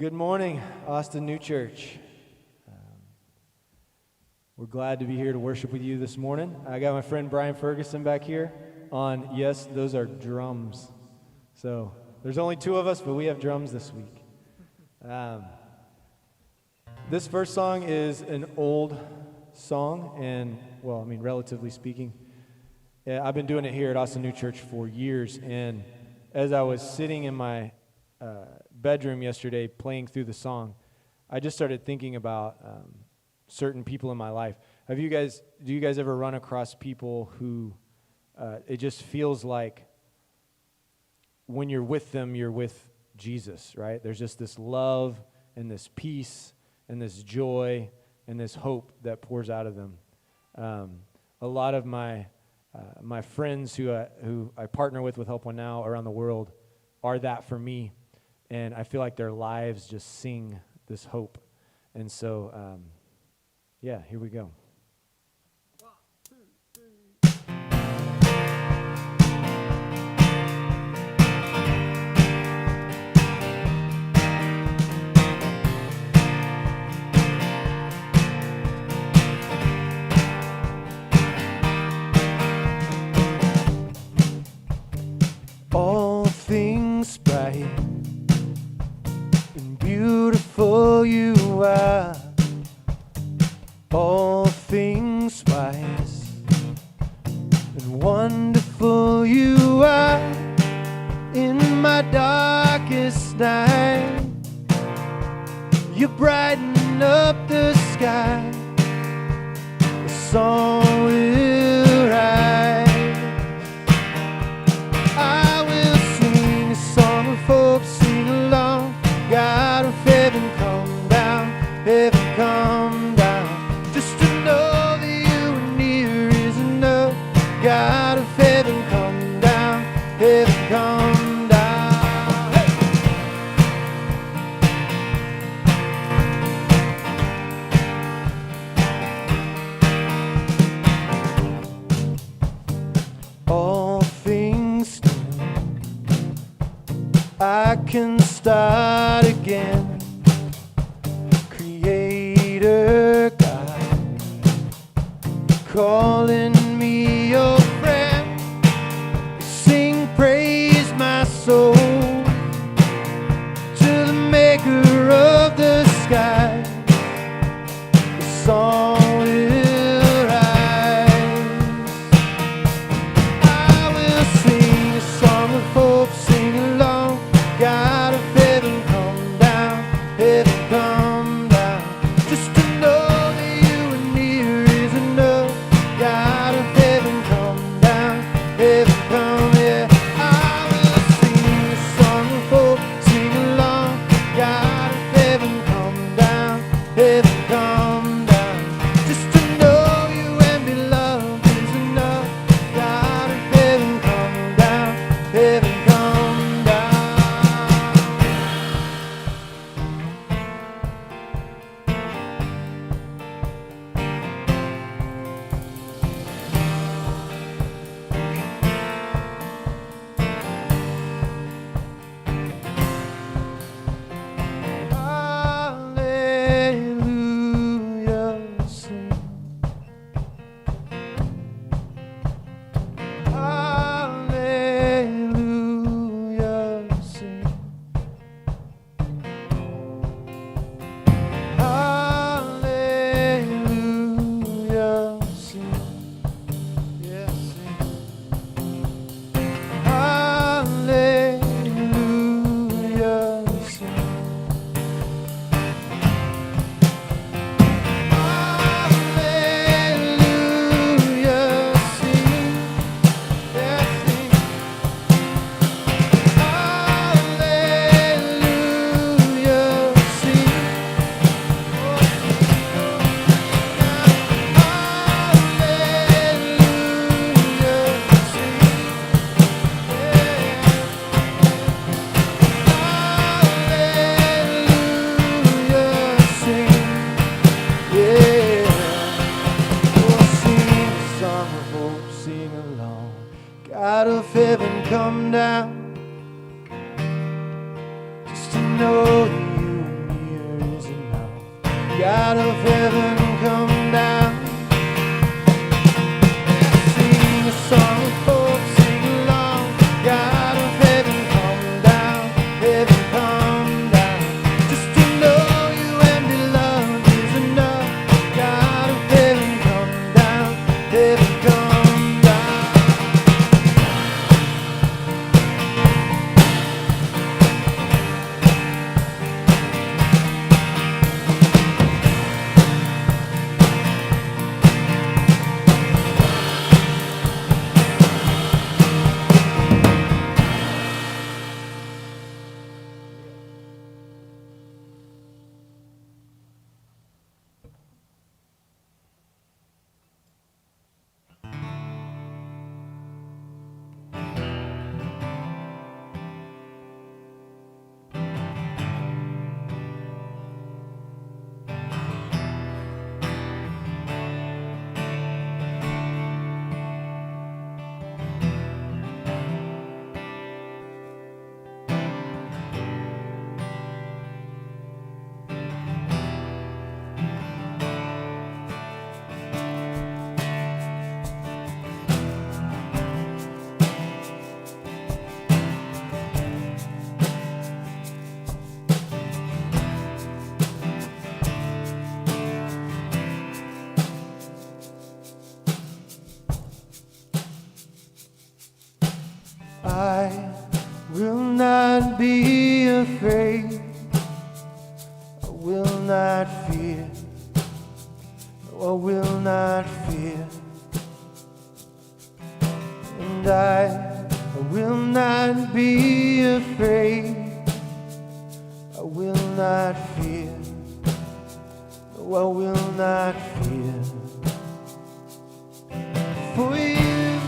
Good morning, Austin New Church. We're glad to be here to worship with you this morning. I got my friend Brian Ferguson back here on, yes, those are drums. So there's only two of us, but we have drums this week. This first song is an old song, and, well, I mean, relatively speaking. I've been doing it here at Austin New Church for years, and as I was sitting in my bedroom yesterday playing through the song, I just started thinking about certain people in my life. Do you guys ever run across people who it just feels like when you're with them, you're with Jesus, right? There's just this love and this peace and this joy and this hope that pours out of them. A lot of my friends who I partner with Help One Now around the world are that for me. And I feel like their lives just sing this hope. And so, yeah, here we go. 1, 2, 3. All things bright and beautiful you are, all things wise and wonderful you are. In my darkest night, you brighten up the sky. A song will rise. I will sing a song of hope, sing along. God of heaven, come down, heaven, come down. Just to know that you are near is enough. God of heaven, come down, heaven, come down. Hey! All things new, I can start again. Creator God, calling me your friend. Sing praise, my soul, to the maker of the sky. The song will rise. I will sing a song of hope, sing along. God of heaven, come down, heaven, come down. Just to know that you are near is enough. God of heaven, come down, heaven, come, yeah. I will sing a song of hope, sing along. God of heaven, come down, heaven, come down. Just to know you and be loved is enough. God of heaven, come down, heaven, come down. Hallelujah, sing. Hallelujah, sing. Hallelujah, sing. Yeah, sing. Hallelujah, sing. Hallelujah, sing. Yeah, sing. Hallelujah, sing. Hallelujah, sing. Hallelujah, sing. Yeah. Oh, sing a song of hope, sing along. God of heaven, come down. Just to know that you God of heaven, come down. Sing a song of hope, sing along. God of heaven, come down. Heaven, come down. Just to know you and be loved is enough. God of heaven, come down. Heaven, come down. I will not be afraid. I will not fear. No, I will not fear. And I will not be afraid. I will not fear. No, I will not fear. For you,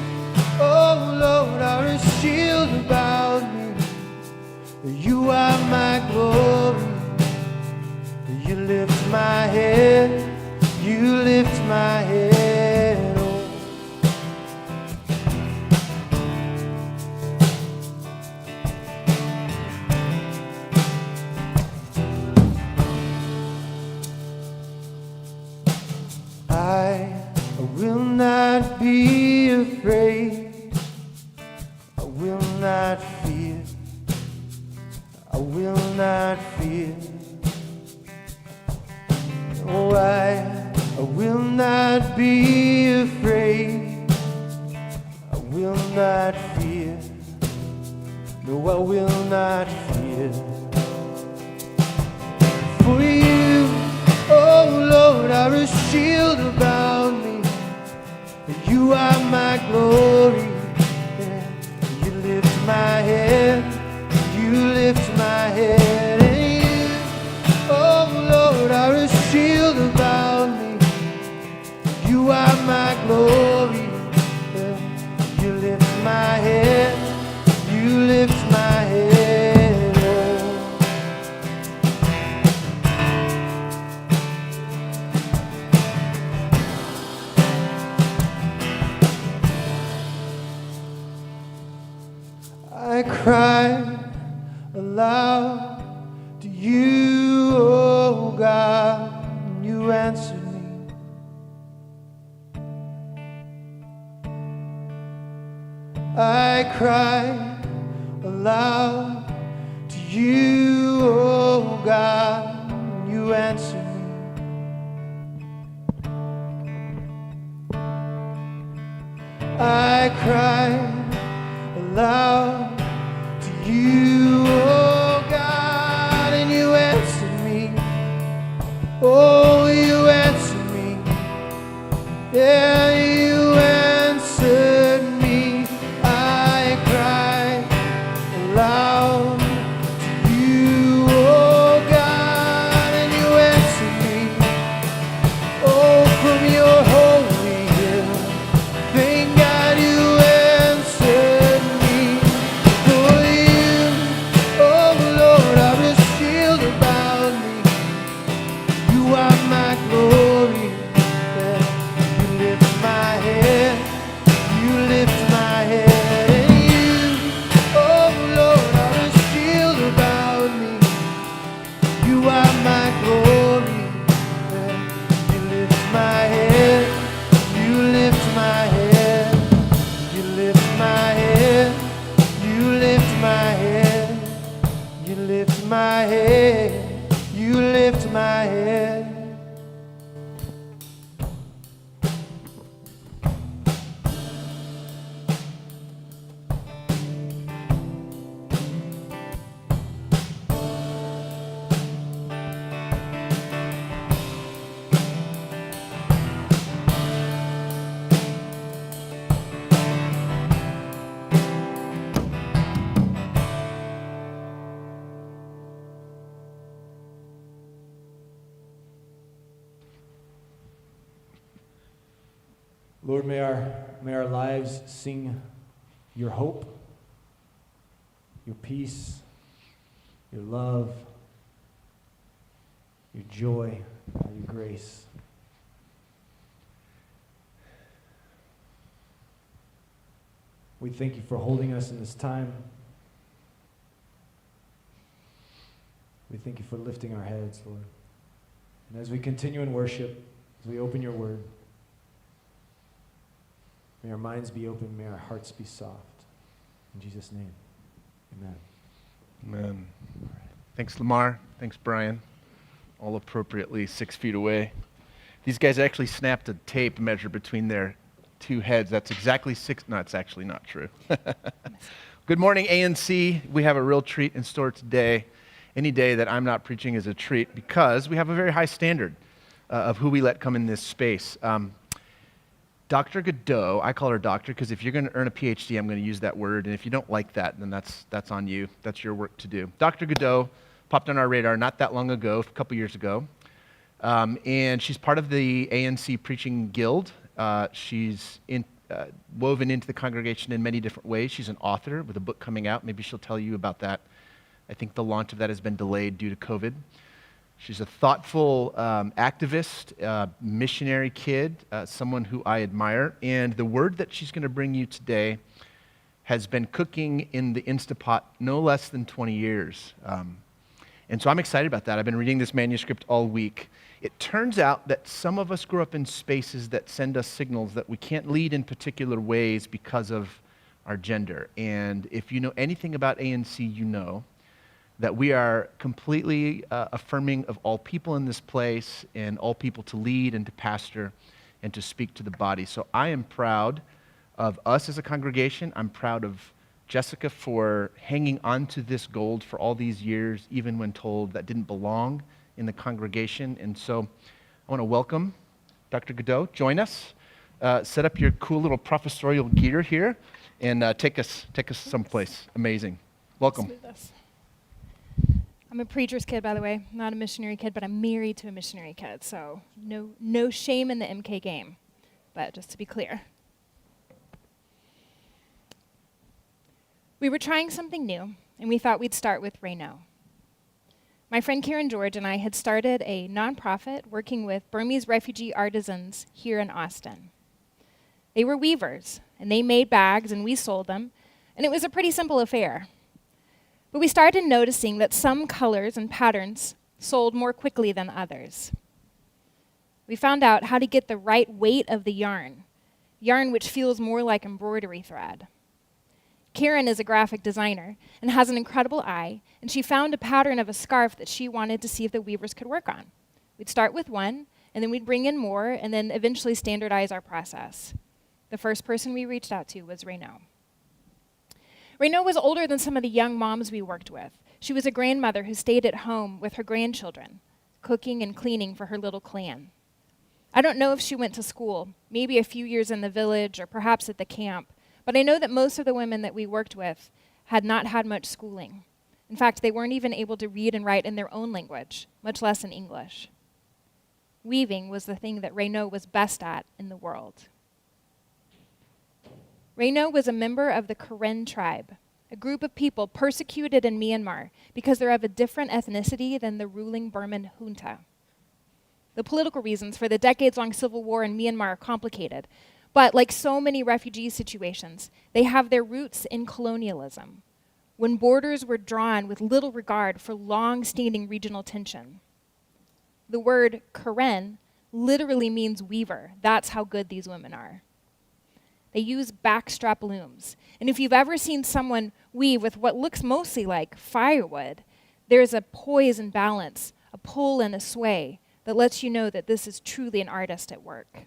oh Lord, are a shield about me. You are my glory. You lift my head. You lift my head. Oh. I will not be afraid. I will not fear. I will not fear. Oh, I will not be afraid. I will not fear. No, I will not fear. For you, oh Lord, are a shield about me. You are my glory. Yeah. You lift my head. You lift my head. And you, oh Lord, are a shield about me. You are my glory. Yeah. You lift my head. You lift my head. Oh. I cried aloud to you, oh God, and you answered me. I cried aloud to you, oh God, and you answered me. I cried aloud to you, oh God, and you answered me. Oh, you answered me. Yeah, you answered me. I cried aloud to you, oh God, and you answered me. Oh, from your holy hill, thank God you answered me. For you, my head, you lift my head. Lord, may our lives sing your hope, your peace, your love, your joy, your grace. We thank you for holding us in this time. We thank you for lifting our heads, Lord. And as we continue in worship, as we open your word, may our minds be open, may our hearts be soft. In Jesus' name, amen. Amen. Thanks, Lamar. Thanks, Brian. All appropriately 6 feet away. These guys actually snapped a tape measure between their two heads. That's exactly 6. No, it's actually not true. Good morning, ANC. We have a real treat in store today. Any day that I'm not preaching is a treat because we have a very high standard of who we let come in this space. Dr. Godot, I call her doctor because if you're going to earn a PhD, I'm going to use that word, and if you don't like that, then that's on you. That's your work to do. Dr. Godot popped on our radar not that long ago, a couple years ago, and she's part of the ANC Preaching Guild. She's woven into the congregation in many different ways. She's an author with a book coming out. Maybe she'll tell you about that. I think the launch of that has been delayed due to COVID. She's a thoughtful activist, missionary kid, someone who I admire. And the word that she's going to bring you today has been cooking in the Instapot no less than 20 years. And so I'm excited about that. I've been reading this manuscript all week. It turns out that some of us grow up in spaces that send us signals that we can't lead in particular ways because of our gender. And if you know anything about ANC, you know that we are completely affirming of all people in this place and all people to lead and to pastor and to speak to the body. So I am proud of us as a congregation. I'm proud of Jessica for hanging on to this gold for all these years, even when told that didn't belong in the congregation. And so I want to welcome Dr. Godot. Join us. Set up your cool little professorial gear here and take us someplace amazing. Welcome. I'm a preacher's kid, by the way, not a missionary kid, but I'm married to a missionary kid, so no shame in the MK game, but just to be clear. We were trying something new, and we thought we'd start with Reno. My friend Karen George and I had started a nonprofit working with Burmese refugee artisans here in Austin. They were weavers, and they made bags, and we sold them, and it was a pretty simple affair. But we started noticing that some colors and patterns sold more quickly than others. We found out how to get the right weight of the yarn which feels more like embroidery thread. Karen is a graphic designer and has an incredible eye, and she found a pattern of a scarf that she wanted to see if the weavers could work on. We'd start with one, and then we'd bring in more, and then eventually standardize our process. The first person we reached out to was Reno. Reno was older than some of the young moms we worked with. She was a grandmother who stayed at home with her grandchildren, cooking and cleaning for her little clan. I don't know if she went to school, maybe a few years in the village or perhaps at the camp, but I know that most of the women that we worked with had not had much schooling. In fact, they weren't even able to read and write in their own language, much less in English. Weaving was the thing that Reno was best at in the world. Reno was a member of the Karen tribe, a group of people persecuted in Myanmar because they're of a different ethnicity than the ruling Burman junta. The political reasons for the decades-long civil war in Myanmar are complicated, but like so many refugee situations, they have their roots in colonialism, when borders were drawn with little regard for long-standing regional tension. The word Karen literally means weaver. That's how good these women are. They use backstrap looms. And if you've ever seen someone weave with what looks mostly like firewood, There is a poise and balance, a pull and a sway that lets you know that this is truly an artist at work.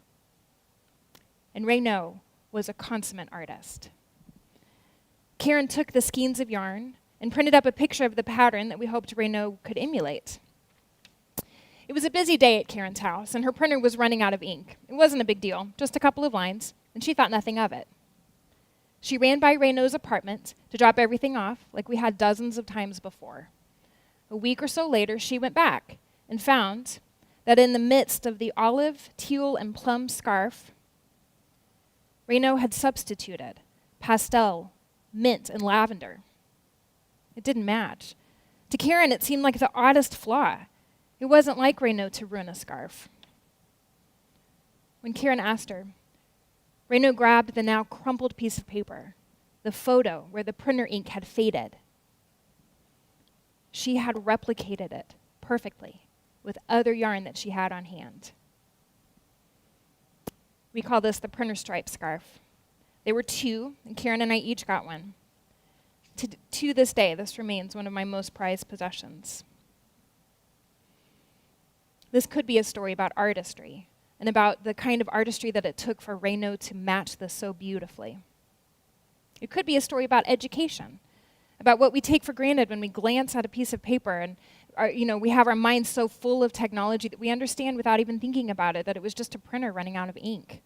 And Raynaud was a consummate artist. Karen took the skeins of yarn and printed up a picture of the pattern that we hoped Raynaud could emulate. It was a busy day at Karen's house, and her printer was running out of ink. It wasn't a big deal, just a couple of lines, and she thought nothing of it. She ran by Raynaud's apartment to drop everything off, like we had dozens of times before. A week or so later, she went back and found that in the midst of the olive, teal, and plum scarf, Raynaud had substituted pastel, mint, and lavender. It didn't match. To Karen, it seemed like the oddest flaw. It wasn't like Raynaud to ruin a scarf. When Karen asked her, Raynaud grabbed the now crumpled piece of paper, the photo where the printer ink had faded. She had replicated it perfectly with other yarn that she had on hand. We call this the printer stripe scarf. There were two, and Karen and I each got one. To this day, this remains one of my most prized possessions. This could be a story about artistry, and about the kind of artistry that it took for Raynaud to match this so beautifully. It could be a story about education, about what we take for granted when we glance at a piece of paper and we have our minds so full of technology that we understand without even thinking about it that it was just a printer running out of ink.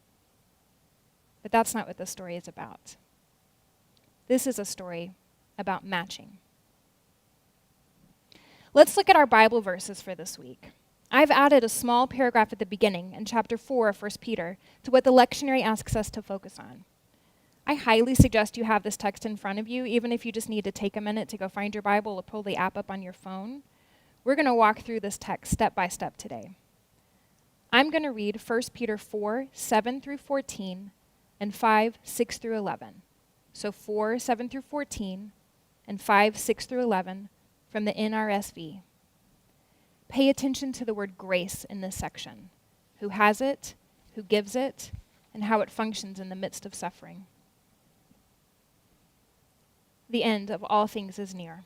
But that's not what this story is about. This is a story about matching. Let's look at our Bible verses for this week. I've added a small paragraph at the beginning in chapter 4 of 1 Peter to what the lectionary asks us to focus on. I highly suggest you have this text in front of you, even if you just need to take a minute to go find your Bible or pull the app up on your phone. We're going to walk through this text step by step today. I'm going to read 1 Peter 4, 7 through 14, and 5, 6 through 11. So 4, 7 through 14, and 5, 6 through 11 from the NRSV. Pay attention to the word grace in this section. Who has it, who gives it, and how it functions in the midst of suffering. The end of all things is near.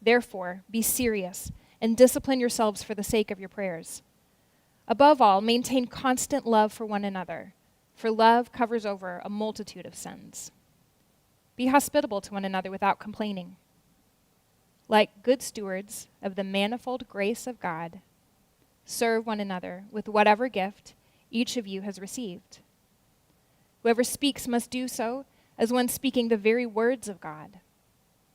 Therefore, be serious and discipline yourselves for the sake of your prayers. Above all, maintain constant love for one another, for love covers over a multitude of sins. Be hospitable to one another without complaining. Like good stewards of the manifold grace of God, serve one another with whatever gift each of you has received. Whoever speaks must do so as one speaking the very words of God.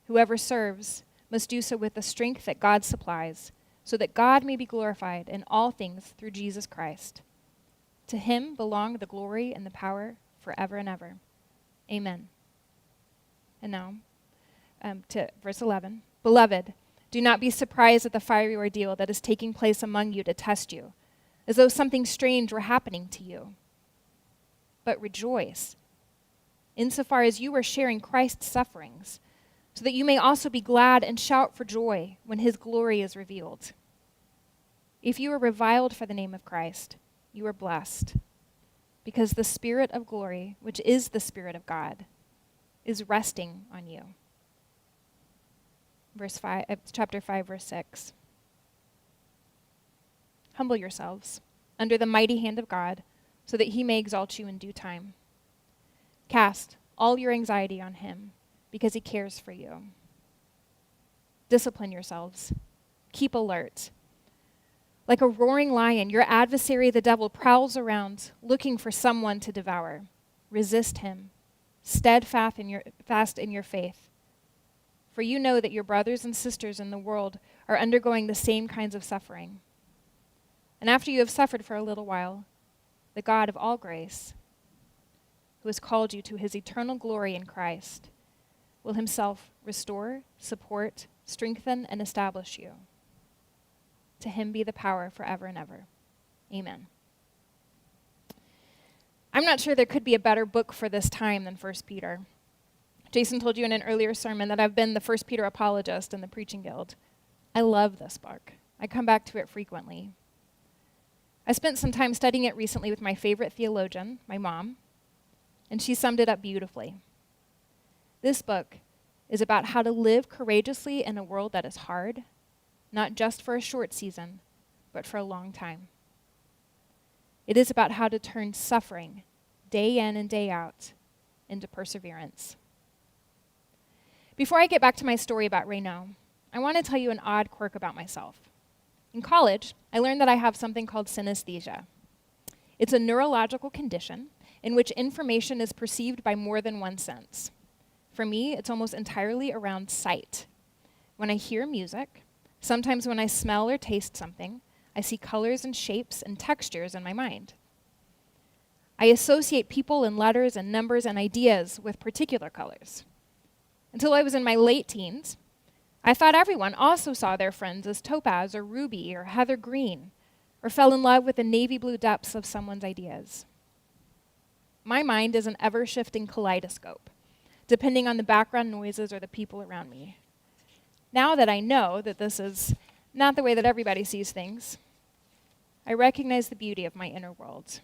Whoever serves must do so with the strength that God supplies, so that God may be glorified in all things through Jesus Christ. To him belong the glory and the power forever and ever. Amen. And now, to verse 11. Beloved, do not be surprised at the fiery ordeal that is taking place among you to test you, as though something strange were happening to you. But rejoice, insofar as you are sharing Christ's sufferings, so that you may also be glad and shout for joy when his glory is revealed. If you are reviled for the name of Christ, you are blessed, because the Spirit of glory, which is the Spirit of God, is resting on you. Chapter 5, verse 6. Humble yourselves under the mighty hand of God, so that he may exalt you in due time. Cast all your anxiety on him, because he cares for you. Discipline yourselves. Keep alert. Like a roaring lion, your adversary, the devil, prowls around, looking for someone to devour. Resist him, steadfast in your faith. For you know that your brothers and sisters in the world are undergoing the same kinds of suffering. And after you have suffered for a little while, the God of all grace, who has called you to his eternal glory in Christ, will himself restore, support, strengthen, and establish you. To him be the power forever and ever. Amen. I'm not sure there could be a better book for this time than 1 Peter. Jason told you in an earlier sermon that I've been the 1 Peter apologist in the Preaching Guild. I love this book. I come back to it frequently. I spent some time studying it recently with my favorite theologian, my mom, and she summed it up beautifully. This book is about how to live courageously in a world that is hard not just for a short season, but for a long time. It is about how to turn suffering, day in and day out, into perseverance. Before I get back to my story about Reno, I want to tell you an odd quirk about myself. In college, I learned that I have something called synesthesia. It's a neurological condition in which information is perceived by more than one sense. For me, it's almost entirely around sight. When I hear music, sometimes when I smell or taste something, I see colors and shapes and textures in my mind. I associate people and letters and numbers and ideas with particular colors. Until I was in my late teens, I thought everyone also saw their friends as topaz or ruby or heather green, or fell in love with the navy blue depths of someone's ideas. My mind is an ever-shifting kaleidoscope, depending on the background noises or the people around me. Now that I know that this is not the way that everybody sees things, I recognize the beauty of my inner world.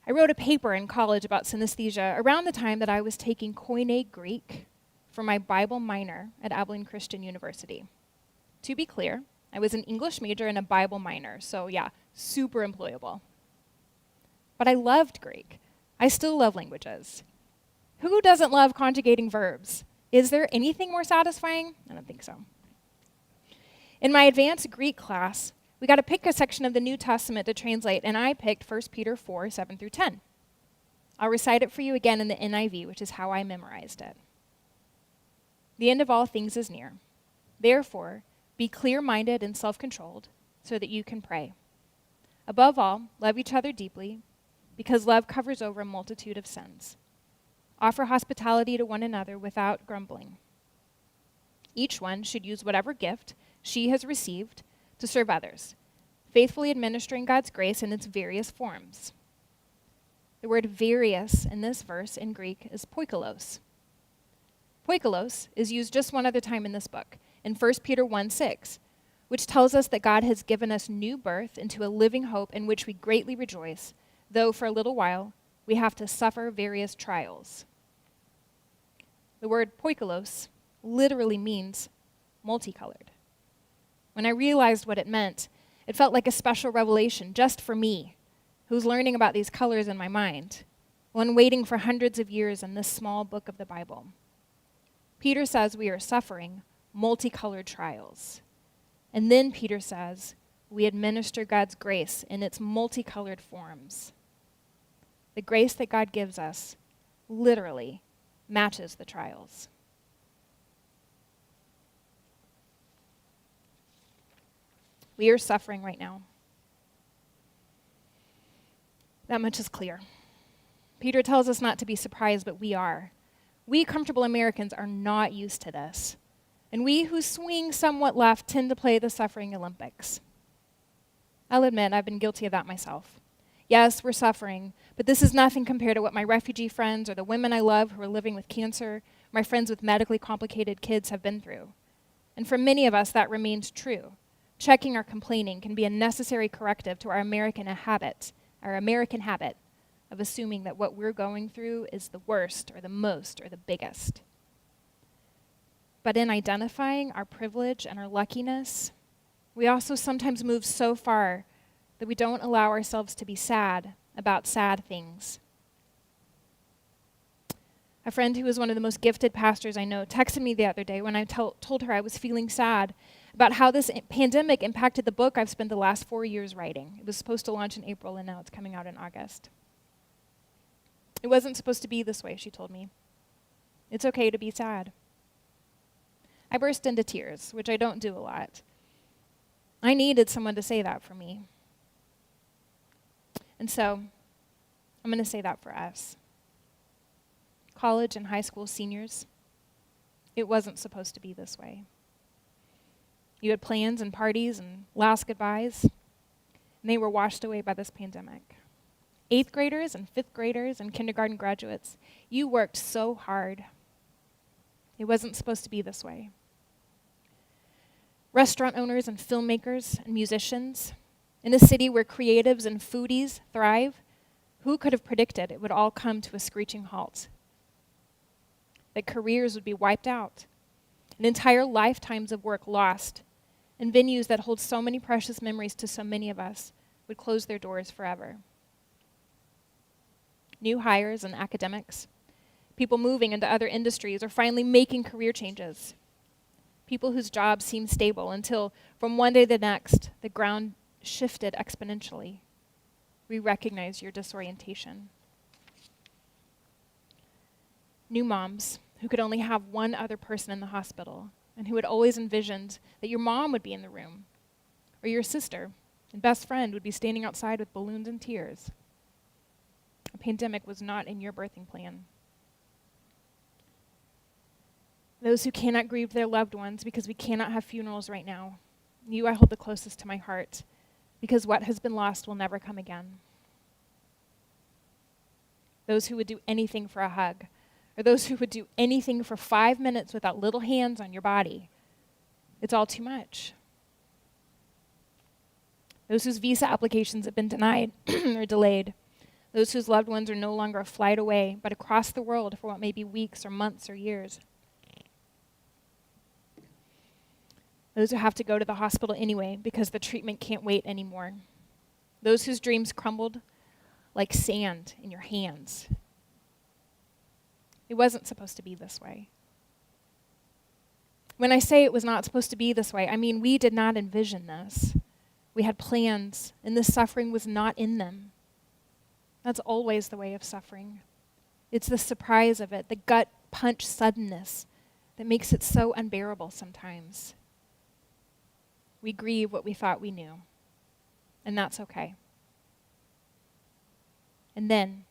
I wrote a paper in college about synesthesia around the time that I was taking Koine Greek for my Bible minor at Abilene Christian University. To be clear, I was an English major and a Bible minor, so yeah, super employable. But I loved Greek. I still love languages. Who doesn't love conjugating verbs? Is there anything more satisfying? I don't think so. In my advanced Greek class, we got to pick a section of the New Testament to translate, and I picked 1 Peter 4, 7 through 10. I'll recite it for you again in the NIV, which is how I memorized it. The end of all things is near. Therefore, be clear-minded and self-controlled so that you can pray. Above all, love each other deeply, because love covers over a multitude of sins. Offer hospitality to one another without grumbling. Each one should use whatever gift she has received to serve others, faithfully administering God's grace in its various forms. The word various in this verse in Greek is poikilos. Poikilos is used just one other time in this book, in 1 Peter 1:6, which tells us that God has given us new birth into a living hope in which we greatly rejoice, though for a little while we have to suffer various trials. The word poikilos literally means multicolored. When I realized what it meant, it felt like a special revelation just for me, who's learning about these colors in my mind, one waiting for hundreds of years in this small book of the Bible. Peter says we are suffering multicolored trials. And then Peter says we administer God's grace in its multicolored forms. The grace that God gives us literally matches the trials. We are suffering right now. That much is clear. Peter tells us not to be surprised, but we are. We comfortable Americans are not used to this. And we who swing somewhat left tend to play the suffering Olympics. I'll admit I've been guilty of that myself. Yes, we're suffering, but this is nothing compared to what my refugee friends or the women I love who are living with cancer, my friends with medically complicated kids have been through. And for many of us, that remains true. Checking or complaining can be a necessary corrective to our American habit of assuming that what we're going through is the worst or the most or the biggest. But in identifying our privilege and our luckiness, we also sometimes move so far that we don't allow ourselves to be sad about sad things. A friend who is one of the most gifted pastors I know texted me the other day when I told her I was feeling sad about how this pandemic impacted the book I've spent the last 4 years writing. It was supposed to launch in April, and now it's coming out in August. It wasn't supposed to be this way, she told me. It's okay to be sad. I burst into tears, which I don't do a lot. I needed someone to say that for me. And so, I'm going to say that for us. College and high school seniors, it wasn't supposed to be this way. You had plans and parties and last goodbyes, and they were washed away by this pandemic. 8th graders and 5th graders and kindergarten graduates, you worked so hard. It wasn't supposed to be this way. Restaurant owners and filmmakers and musicians, in a city where creatives and foodies thrive, who could have predicted it would all come to a screeching halt? That careers would be wiped out, and entire lifetimes of work lost, and venues that hold so many precious memories to so many of us would close their doors forever. New hires and academics, people moving into other industries or finally making career changes, people whose jobs seemed stable until from one day to the next, the ground shifted exponentially. We recognize your disorientation. New moms who could only have one other person in the hospital and who had always envisioned that your mom would be in the room, or your sister and best friend would be standing outside with balloons and tears. A pandemic was not in your birthing plan. Those who cannot grieve their loved ones because we cannot have funerals right now, you I hold the closest to my heart, because what has been lost will never come again. Those who would do anything for a hug, or those who would do anything for 5 minutes without little hands on your body. It's all too much. Those whose visa applications have been denied or delayed. Those whose loved ones are no longer a flight away, but across the world for what may be weeks or months or years. Those who have to go to the hospital anyway because the treatment can't wait anymore. Those whose dreams crumbled like sand in your hands. It wasn't supposed to be this way. When I say it was not supposed to be this way, I mean we did not envision this. We had plans, and this suffering was not in them. That's always the way of suffering. It's the surprise of it, the gut punch suddenness that makes it so unbearable sometimes. We grieve what we thought we knew, and that's okay. And then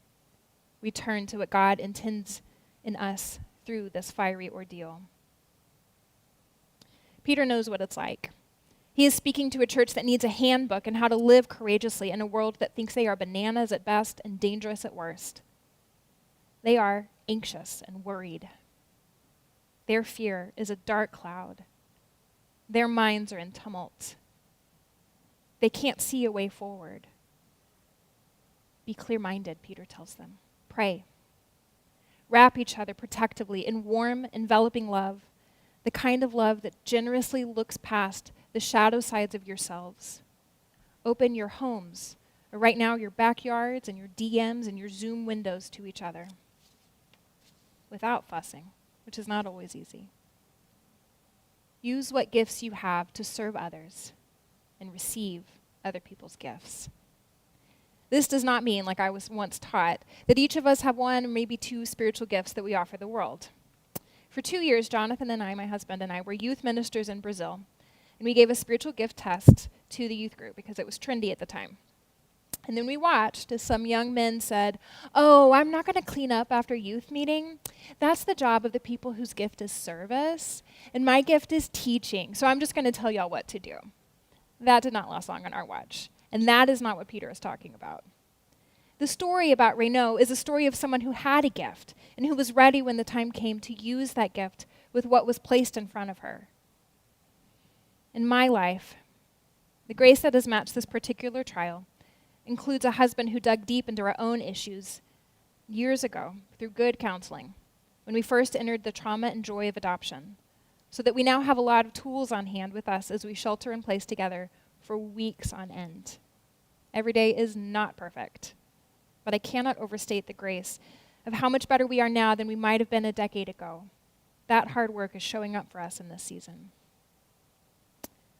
we turn to what God intends in us through this fiery ordeal. Peter knows what it's like. He is speaking to a church that needs a handbook on how to live courageously in a world that thinks they are bananas at best and dangerous at worst. They are anxious and worried. Their fear is a dark cloud. Their minds are in tumult. They can't see a way forward. Be clear-minded, Peter tells them. Pray. Wrap each other protectively in warm, enveloping love, the kind of love that generously looks past the shadow sides of yourselves. Open your homes, or right now your backyards and your DMs and your Zoom windows to each other, without fussing, which is not always easy. Use what gifts you have to serve others and receive other people's gifts. This does not mean, like I was once taught, that each of us have one or maybe two spiritual gifts that we offer the world. For 2 years, Jonathan and I, my husband and I, were youth ministers in Brazil, and we gave a spiritual gift test to the youth group because it was trendy at the time. And then we watched as some young men said, "Oh, I'm not going to clean up after youth meeting. That's the job of the people whose gift is service, and my gift is teaching, so I'm just going to tell y'all what to do." That did not last long on our watch, and that is not what Peter is talking about. The story about Renaud is a story of someone who had a gift and who was ready when the time came to use that gift with what was placed in front of her. In my life, the grace that has matched this particular trial includes a husband who dug deep into our own issues years ago through good counseling when we first entered the trauma and joy of adoption, so that we now have a lot of tools on hand with us as we shelter in place together for weeks on end. Every day is not perfect, but I cannot overstate the grace of how much better we are now than we might have been a decade ago. That hard work is showing up for us in this season.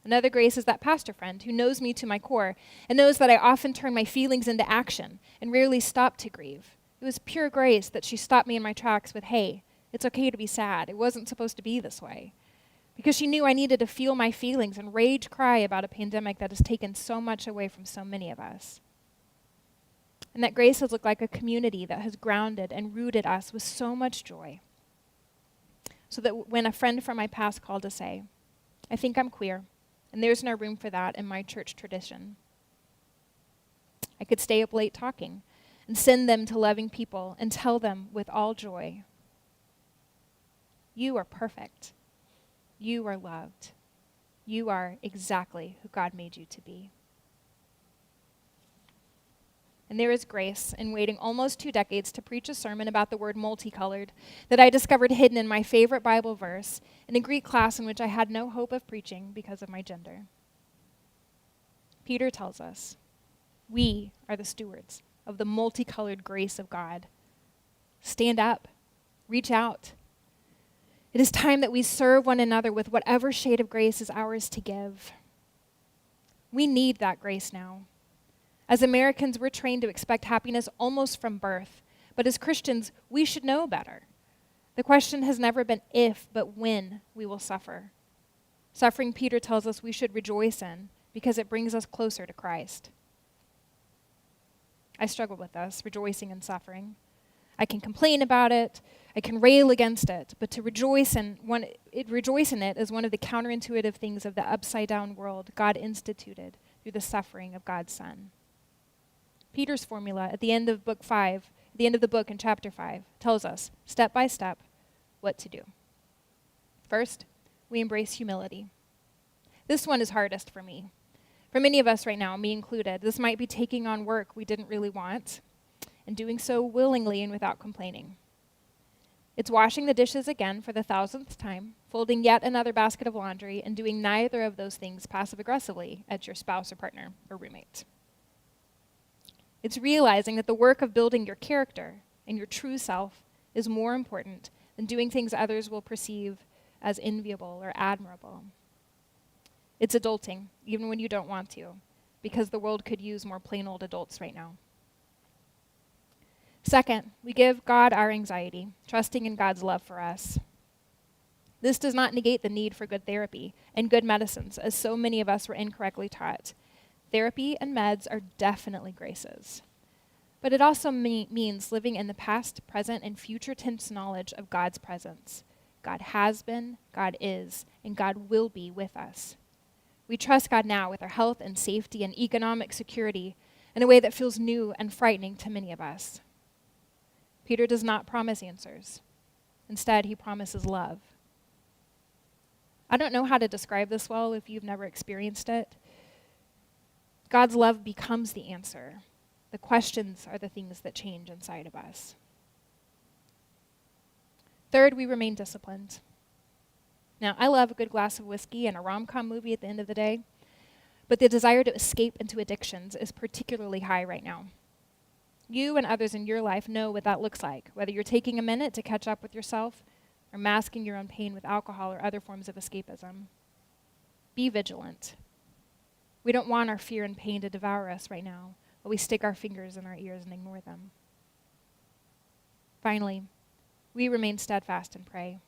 Another grace is that pastor friend who knows me to my core and knows that I often turn my feelings into action and rarely stop to grieve. It was pure grace that she stopped me in my tracks with, "Hey, it's okay to be sad. It wasn't supposed to be this way." Because she knew I needed to feel my feelings and rage cry about a pandemic that has taken so much away from so many of us. And that grace has looked like a community that has grounded and rooted us with so much joy. So that when a friend from my past called to say, "I think I'm queer, and there's no room for that in my church tradition," I could stay up late talking and send them to loving people and tell them with all joy, "You are perfect. You are loved. You are exactly who God made you to be." And there is grace in waiting almost 2 decades to preach a sermon about the word multicolored that I discovered hidden in my favorite Bible verse in a Greek class in which I had no hope of preaching because of my gender. Peter tells us, we are the stewards of the multicolored grace of God. Stand up, reach out. It is time that we serve one another with whatever shade of grace is ours to give. We need that grace now. As Americans, we're trained to expect happiness almost from birth, but as Christians, we should know better. The question has never been if, but when we will suffer. Suffering, Peter tells us, we should rejoice in because it brings us closer to Christ. I struggle with this, rejoicing in suffering. I can complain about it, I can rail against it, but to rejoice in it is one of the counterintuitive things of the upside-down world God instituted through the suffering of God's Son. Peter's formula at the end of the book in chapter 5, tells us, step by step, what to do. First, we embrace humility. This one is hardest for me. For many of us right now, me included, this might be taking on work we didn't really want, and doing so willingly and without complaining. It's washing the dishes again for the 1,000th time, folding yet another basket of laundry, and doing neither of those things passive-aggressively at your spouse or partner or roommate. It's realizing that the work of building your character and your true self is more important than doing things others will perceive as enviable or admirable. It's adulting, even when you don't want to, because the world could use more plain old adults right now. Second, we give God our anxiety, trusting in God's love for us. This does not negate the need for good therapy and good medicines, as so many of us were incorrectly taught. Therapy and meds are definitely graces. But it also means living in the past, present, and future tense knowledge of God's presence. God has been, God is, and God will be with us. We trust God now with our health and safety and economic security in a way that feels new and frightening to many of us. Peter does not promise answers. Instead, he promises love. I don't know how to describe this well if you've never experienced it. God's love becomes the answer. The questions are the things that change inside of us. Third, we remain disciplined. Now, I love a good glass of whiskey and a rom-com movie at the end of the day, but the desire to escape into addictions is particularly high right now. You and others in your life know what that looks like, whether you're taking a minute to catch up with yourself or masking your own pain with alcohol or other forms of escapism. Be vigilant. We don't want our fear and pain to devour us right now, but we stick our fingers in our ears and ignore them. Finally, we remain steadfast and pray.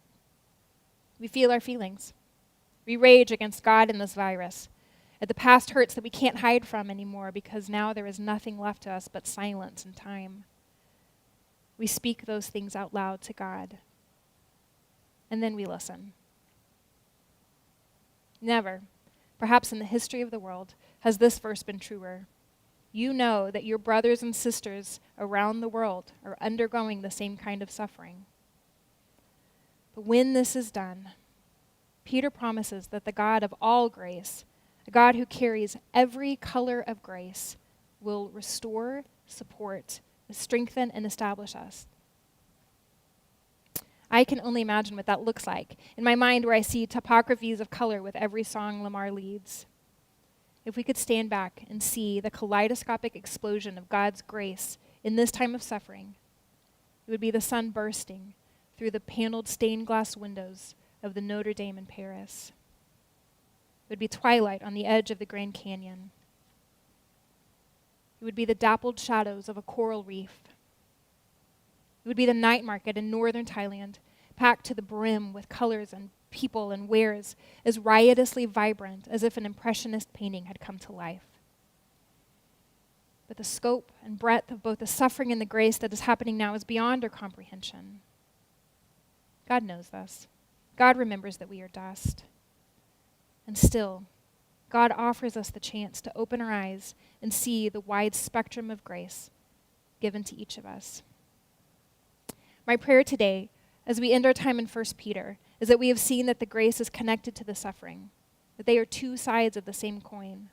We feel our feelings. We rage against God and this virus, at the past hurts that we can't hide from anymore because now there is nothing left to us but silence and time. We speak those things out loud to God, and then we listen. Never, perhaps in the history of the world, has this verse been truer. You know that your brothers and sisters around the world are undergoing the same kind of suffering. But when this is done, Peter promises that the God of all grace, the God who carries every color of grace, will restore, support, strengthen, and establish us. I can only imagine what that looks like in my mind, where I see topographies of color with every song Lamar leads. If we could stand back and see the kaleidoscopic explosion of God's grace in this time of suffering, it would be the sun bursting through the paneled stained glass windows of the Notre Dame in Paris. It would be twilight on the edge of the Grand Canyon. It would be the dappled shadows of a coral reef. It would be the night market in northern Thailand, packed to the brim with colors and people and wares as riotously vibrant as if an impressionist painting had come to life. But the scope and breadth of both the suffering and the grace that is happening now is beyond our comprehension. God knows this. God remembers that we are dust. And still, God offers us the chance to open our eyes and see the wide spectrum of grace given to each of us. My prayer today, as we end our time in 1 Peter, is that we have seen that the grace is connected to the suffering, that they are two sides of the same coin.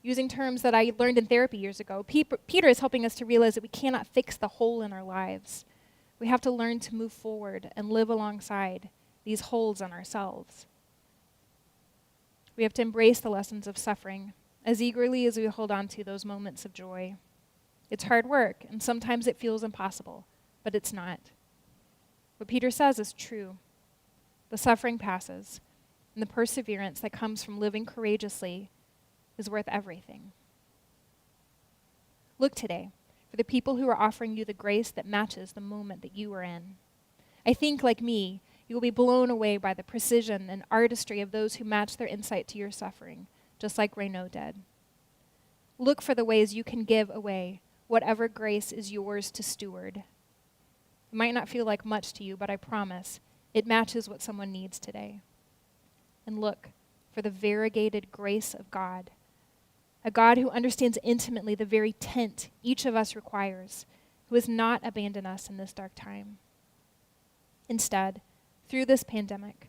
Using terms that I learned in therapy years ago, Peter is helping us to realize that we cannot fix the hole in our lives. We have to learn to move forward and live alongside these holes in ourselves. We have to embrace the lessons of suffering as eagerly as we hold on to those moments of joy. It's hard work, and sometimes it feels impossible, but it's not. What Peter says is true. The suffering passes, and the perseverance that comes from living courageously is worth everything. Look today for the people who are offering you the grace that matches the moment that you are in. I think, like me, you will be blown away by the precision and artistry of those who match their insight to your suffering, just like Reynaud did. Look for the ways you can give away whatever grace is yours to steward. It might not feel like much to you, but I promise it matches what someone needs today. And look for the variegated grace of God, a God who understands intimately the very tent each of us requires, who has not abandoned us in this dark time. Instead, through this pandemic,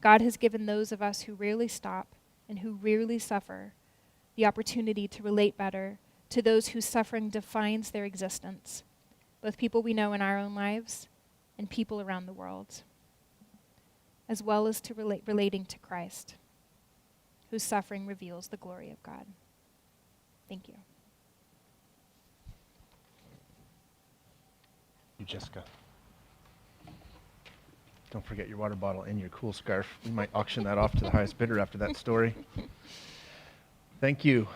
God has given those of us who rarely stop and who rarely suffer the opportunity to relate better to those whose suffering defines their existence, both people we know in our own lives and people around the world, as well as to relating to Christ, whose suffering reveals the glory of God. Thank you. You, Jessica. Don't forget your water bottle and your cool scarf. We might auction that off to the highest bidder after that story. Thank you.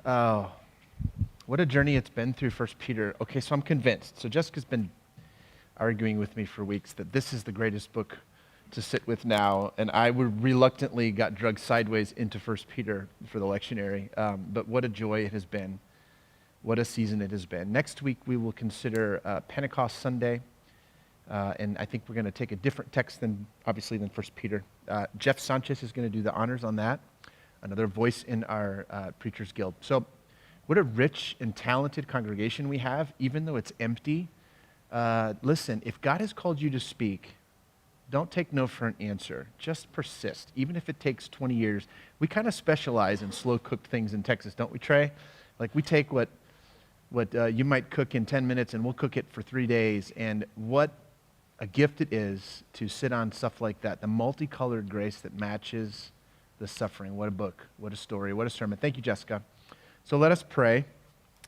What a journey it's been through 1 Peter. Okay, so I'm convinced. So Jessica's been arguing with me for weeks that this is the greatest book to sit with now, and I reluctantly got drugged sideways into 1 Peter for the lectionary, but what a joy it has been. What a season it has been. Next week we will consider Pentecost Sunday, and I think we're going to take a different text than 1 Peter. Jeff Sanchez is going to do the honors on that, another voice in our Preachers Guild. So what a rich and talented congregation we have, even though it's empty. Listen, if God has called you to speak, don't take no for an answer. Just persist, even if it takes 20 years. We kind of specialize in slow-cooked things in Texas, don't we, Trey? Like, we take what you might cook in 10 minutes, and we'll cook it for 3 days. And what a gift it is to sit on stuff like that, the multicolored grace that matches the suffering. What a book, what a story, what a sermon. Thank you, Jessica. So let us pray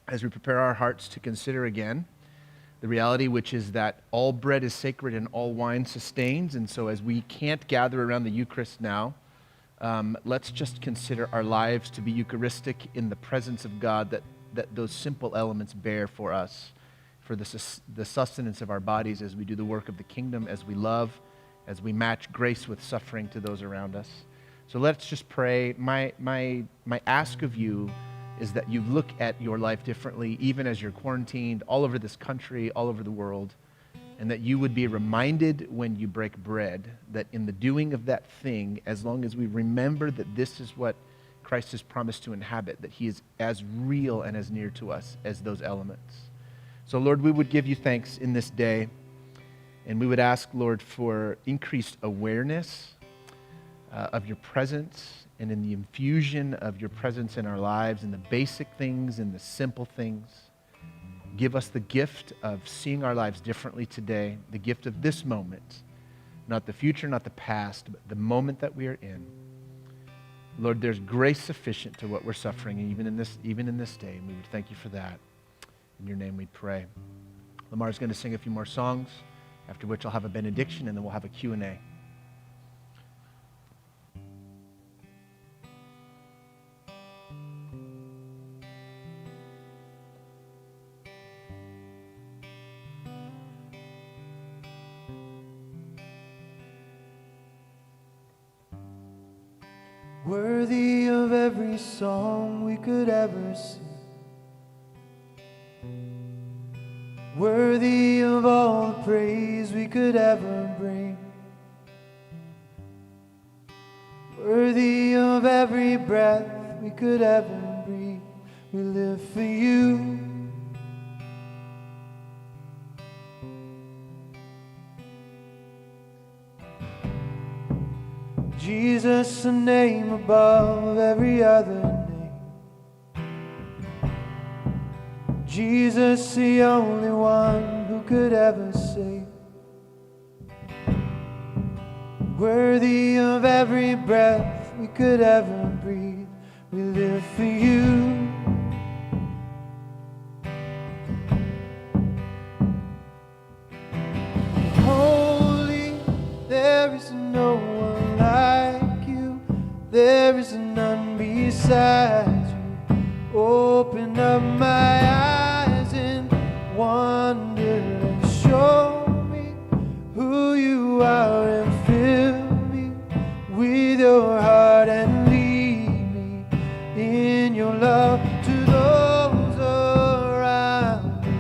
as we prepare our hearts to consider again the reality, which is that all bread is sacred and all wine sustains. And so as we can't gather around the Eucharist now, let's just consider our lives to be Eucharistic in the presence of God, that those simple elements bear for us, for the sustenance of our bodies as we do the work of the kingdom, as we love, as we match grace with suffering to those around us. So let's just pray. My ask of you is that you look at your life differently, even as you're quarantined all over this country, all over the world, and that you would be reminded when you break bread that in the doing of that thing, as long as we remember that this is what Christ has promised to inhabit, that he is as real and as near to us as those elements. So Lord, we would give you thanks in this day, and we would ask, Lord, for increased awareness of your presence, and in the infusion of your presence in our lives, in the basic things, in the simple things. Give us the gift of seeing our lives differently today, the gift of this moment, not the future, not the past, but the moment that we are in. Lord, there's grace sufficient to what we're suffering, even in this day, and we would thank you for that. In your name we pray. Lamar's going to sing a few more songs, after which I'll have a benediction, and then we'll have a Q&A. Worthy of every song we could ever sing, worthy of all the praise we could ever bring, worthy of every breath we could ever breathe. We live for you. Jesus, a name above every other name. Jesus, the only one who could ever save. Worthy of every breath we could ever breathe, we live for you. Holy, there is no one like you, there is none beside you. Open up my eyes in wonder and show me who you are, and fill me with your heart and lead me in your love to those around me.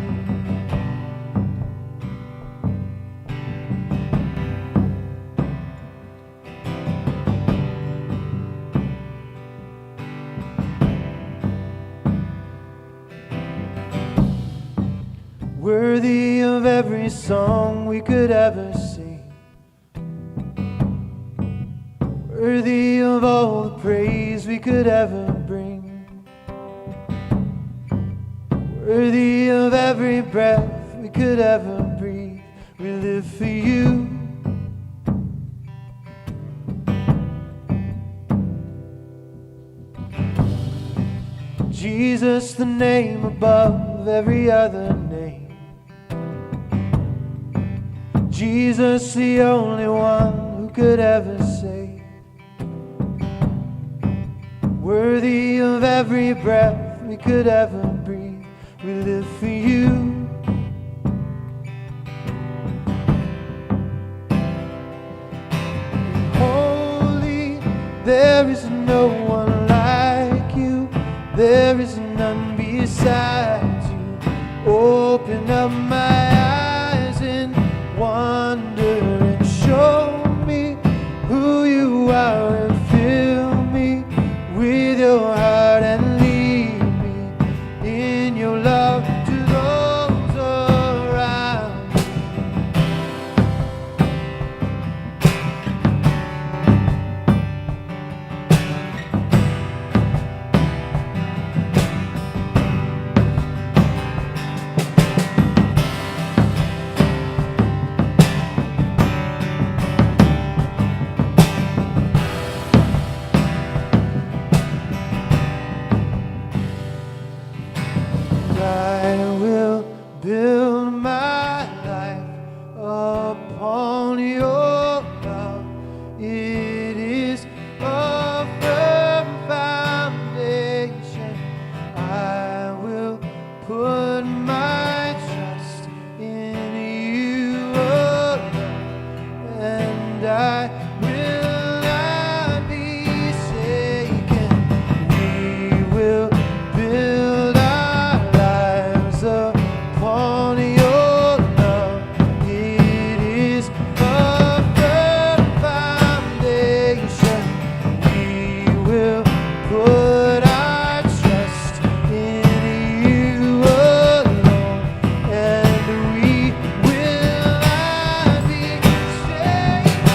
Worthy of every song we could ever sing, worthy of all the praise we could ever bring, worthy of every breath we could ever breathe, we live for you. Jesus, the name above every other name. Jesus, the only one who could ever save. Worthy of every breath we could ever breathe, we live for you. Holy, there is no one like you, there is none beside you. Open up my eyes in wonder and show me who you are, and fill me with your heart and lead me in your love to those around me. I will build my life upon your love. It is a firm foundation. I will put my trust in you alone, and I will not be shaken. We will build our lives upon your love. It is a firm foundation. We will put our trust in you alone, and we will not be shaken.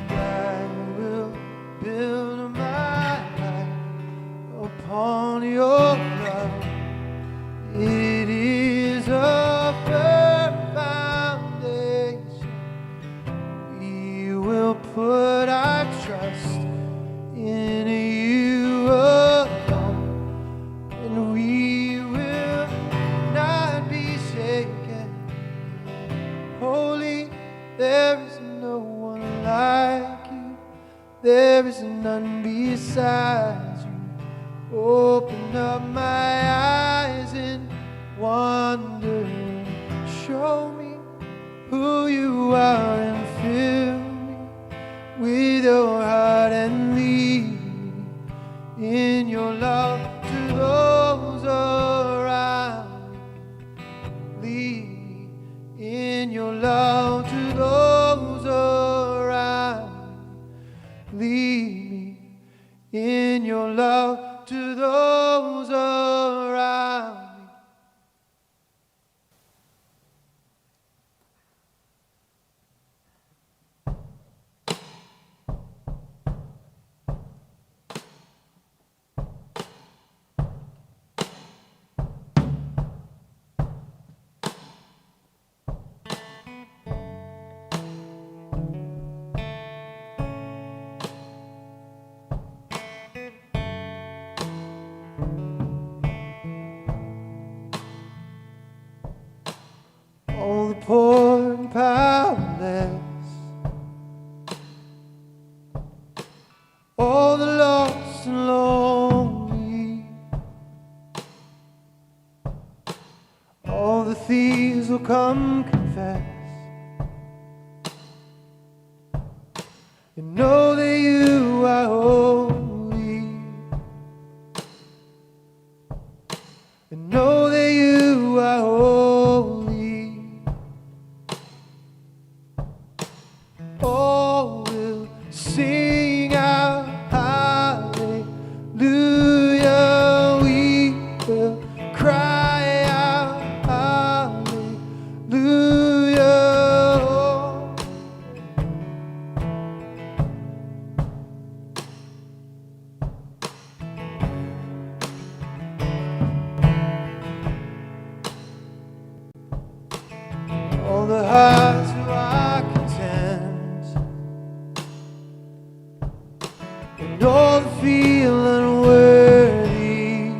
I will build my life upon your love. It is a firm foundation. We will put our trust in you alone, and we will not be shaken. Holy, there is no one like you, there is none beside you. Open up my eyes in wonder and show me who you are, and fill me with your heart and lead me in your love to those around me. Lead me in your love to those your love to those around me. All the poor and powerless, all the lost and lonely, all the thieves will come confess and know that you are holy, and know that you are holy. Oh, we'll sing out hallelujah. We will cry out hallelujah. All the hearts who are content, and all the feel unworthy,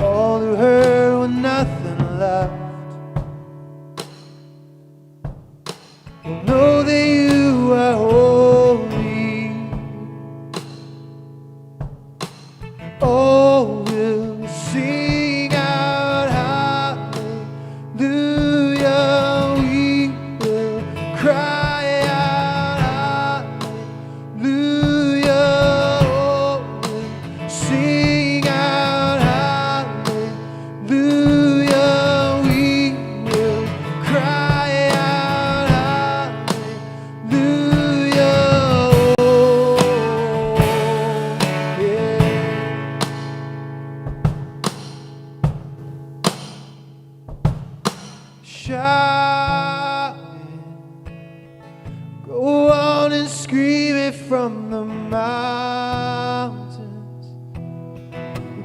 all who hurt with nothing left, will know that you are holy. Oh, we'll sing out hallelujah. We will cry out hallelujah. Oh, we'll sing out hallelujah. We will cry out hallelujah. Oh, yeah. Shouting, go on and scream it from the mountains.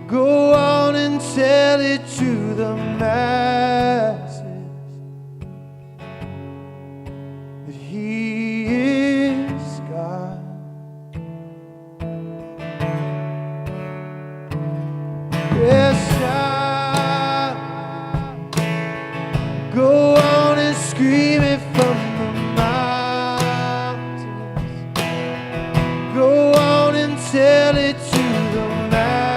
Go on and tell it to the masses that He is God. Yes, go on and scream it from the mountains. Go on and tell it to the masses.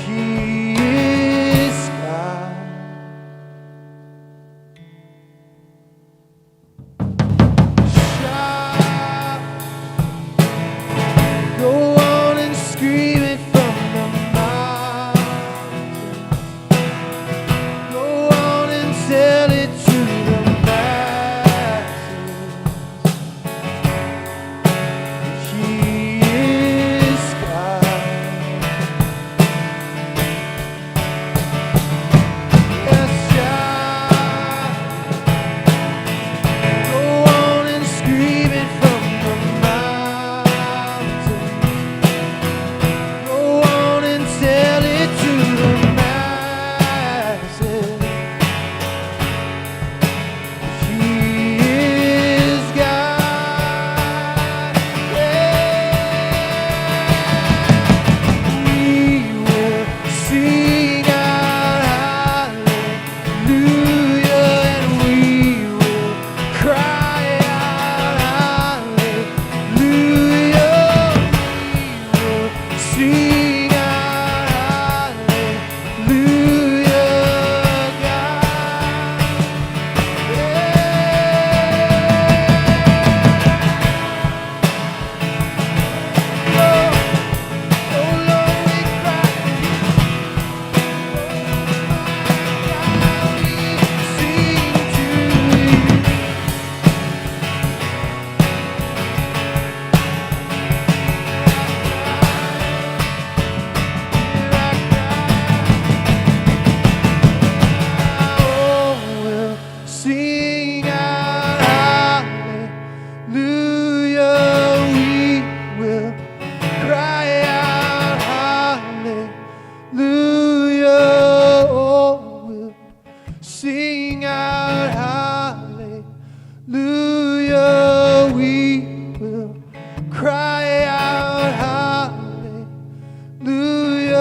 He is God. Shout, go on and scream it from the mountains. Go on and tell it to the masses. Oh, we will cry out hallelujah.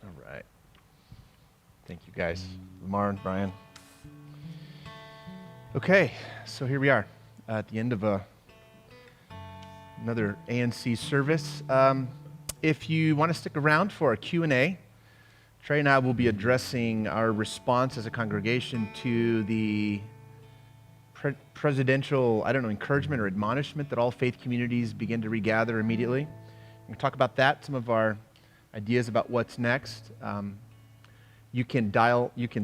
All right. Thank you, guys. Lamar and Brian. Okay, so here we are at the end of another ANC service. If you want to stick around for a Q&A, Trey and I will be addressing our response as a congregation to the presidential, encouragement or admonishment that all faith communities begin to regather immediately. We'll talk about that, some of our ideas about what's next. You can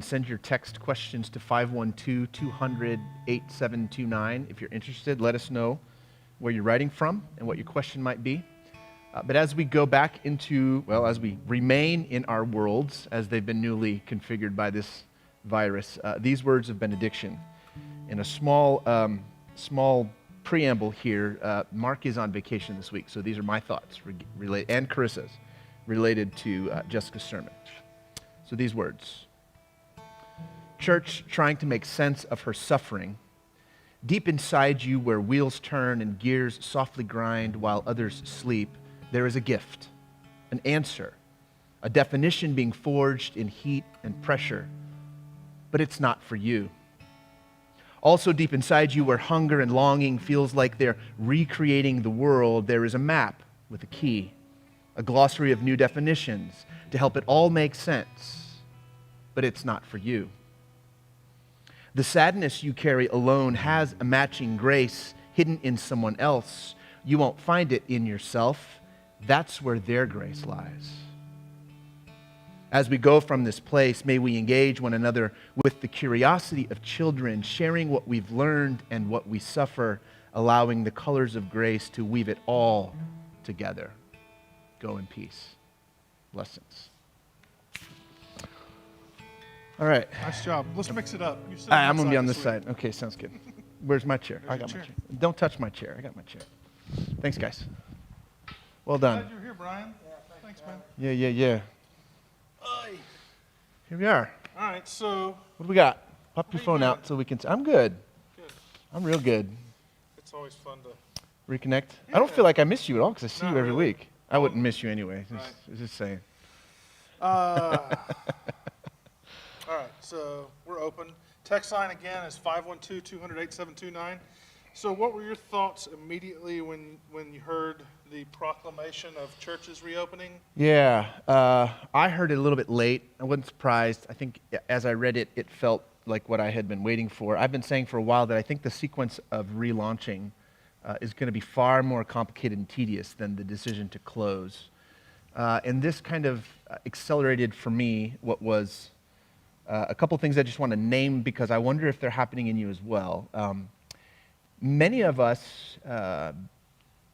send your text questions to 512-200-8729. If you're interested, let us know where you're writing from and what your question might be. But as we go back as we remain in our worlds as they've been newly configured by this virus, these words of benediction. In a small preamble here, Mark is on vacation this week, so these are my thoughts, and Carissa's, related to Jessica's sermon. So these words. Church, trying to make sense of her suffering, deep inside you where wheels turn and gears softly grind while others sleep, there is a gift, an answer, a definition being forged in heat and pressure, but it's not for you. Also deep inside you where hunger and longing feels like they're recreating the world, there is a map with a key, a glossary of new definitions to help it all make sense, but it's not for you. The sadness you carry alone has a matching grace hidden in someone else. You won't find it in yourself. That's where their grace lies. As we go from this place, may we engage one another with the curiosity of children, sharing what we've learned and what we suffer, allowing the colors of grace to weave it all together. Go in peace. Blessings. All right. Nice job. Let's mix it up. You sit I'm going to be on this this side. side. Okay, sounds good. Where's my chair? I got my chair. Don't touch my chair. I got my chair. Thanks, guys. Well done. Glad you're here, Brian. Thanks, man. Yeah. Here we are. All right, so What do we got? Pop your How you phone doing? out so we can. I'm good. good. I'm real good. It's always fun to. Reconnect. I don't Yeah. feel like I miss you at all because I see Not you every really. week. I wouldn't miss you anyway. Right. Just saying. All right, so we're open. Text line again is 512-200-8729. So what were your thoughts immediately when you heard the proclamation of churches reopening? Yeah, I heard it a little bit late. I wasn't surprised. I think as I read it, it felt like what I had been waiting for. I've been saying for a while that I think the sequence of relaunching is going to be far more complicated and tedious than the decision to close. And this kind of accelerated for me what was a couple things I just want to name because I wonder if they're happening in you as well. Many of us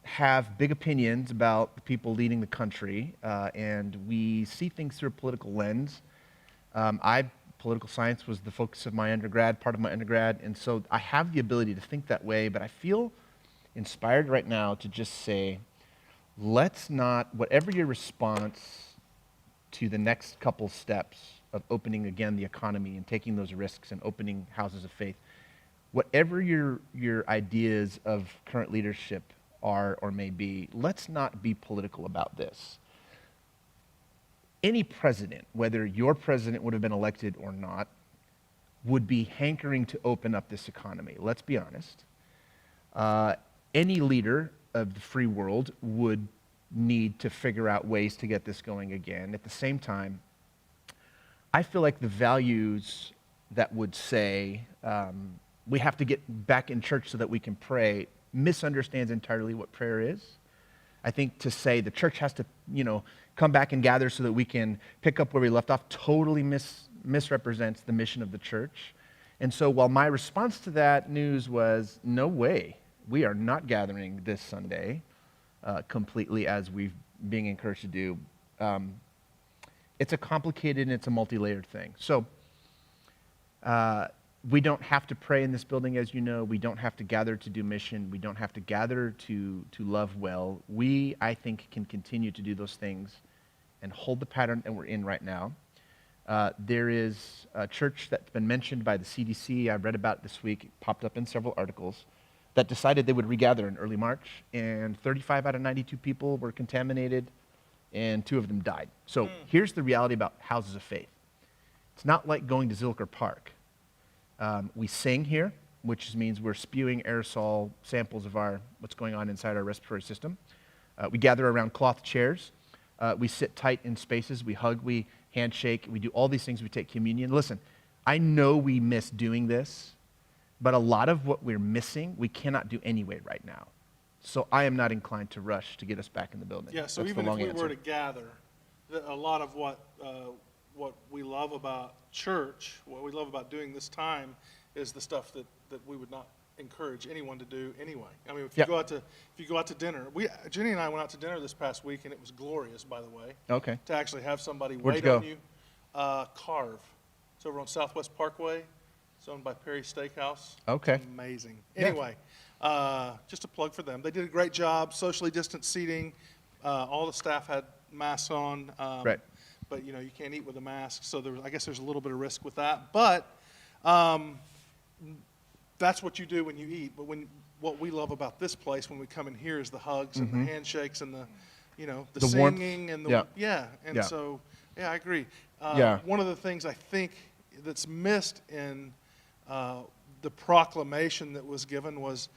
have big opinions about the people leading the country, and we see things through a political lens. Political science was the focus of my undergrad, part of my undergrad, and so I have the ability to think that way, but I feel inspired right now to just say, let's not, whatever your response to the next couple steps of opening again the economy and taking those risks and opening houses of faith, whatever your ideas of current leadership are or may be, let's not be political about this. Any president, whether your president would have been elected or not, would be hankering to open up this economy. Let's be honest. Any leader of the free world would need to figure out ways to get this going again. At the same time, I feel like the values that would say we have to get back in church so that we can pray misunderstands entirely what prayer is. I think to say the church has to, come back and gather so that we can pick up where we left off totally misrepresents the mission of the church. And so while my response to that news was, no way, we are not gathering this Sunday completely as we've being encouraged to do, it's a complicated and it's a multi-layered thing. So we don't have to pray in this building, as you know. We don't have to gather to do mission. We don't have to gather to love well. We, I think, can continue to do those things and hold the pattern that we're in right now. There is a church that's been mentioned by the CDC. I read about it this week. It popped up in several articles that decided they would regather in early March, and 35 out of 92 people were contaminated, and 2 of them died. So here's the reality about houses of faith. It's not like going to Zilker Park. We sing here, which means we're spewing aerosol samples of what's going on inside our respiratory system. We gather around cloth chairs. We sit tight in spaces. We hug. We handshake. We do all these things. We take communion. Listen, I know we miss doing this, but a lot of what we're missing, we cannot do anyway right now. So I am not inclined to rush to get us back in the building. Yeah, so That's even the if long we answer. were to gather, a lot of what we love about church, what we love about doing this time, is the stuff that we would not encourage anyone to do anyway. I mean, if you go out to dinner, Jenny and I went out to dinner this past week, and it was glorious, by the way. Okay. To actually have somebody Where'd wait you on go? you. Carve. It's over on Southwest Parkway. It's owned by Perry Steakhouse. Okay. It's amazing. Yeah. Anyway, just a plug for them. They did a great job, socially distanced seating. All the staff had masks on. Right. But, you can't eat with a mask, so I guess there's a little bit of risk with that. But that's what you do when you eat. But what we love about this place when we come in here is the hugs and the handshakes and the warmth. singing and Yeah. so I agree. Yeah. One of the things I think that's missed in the proclamation that was given was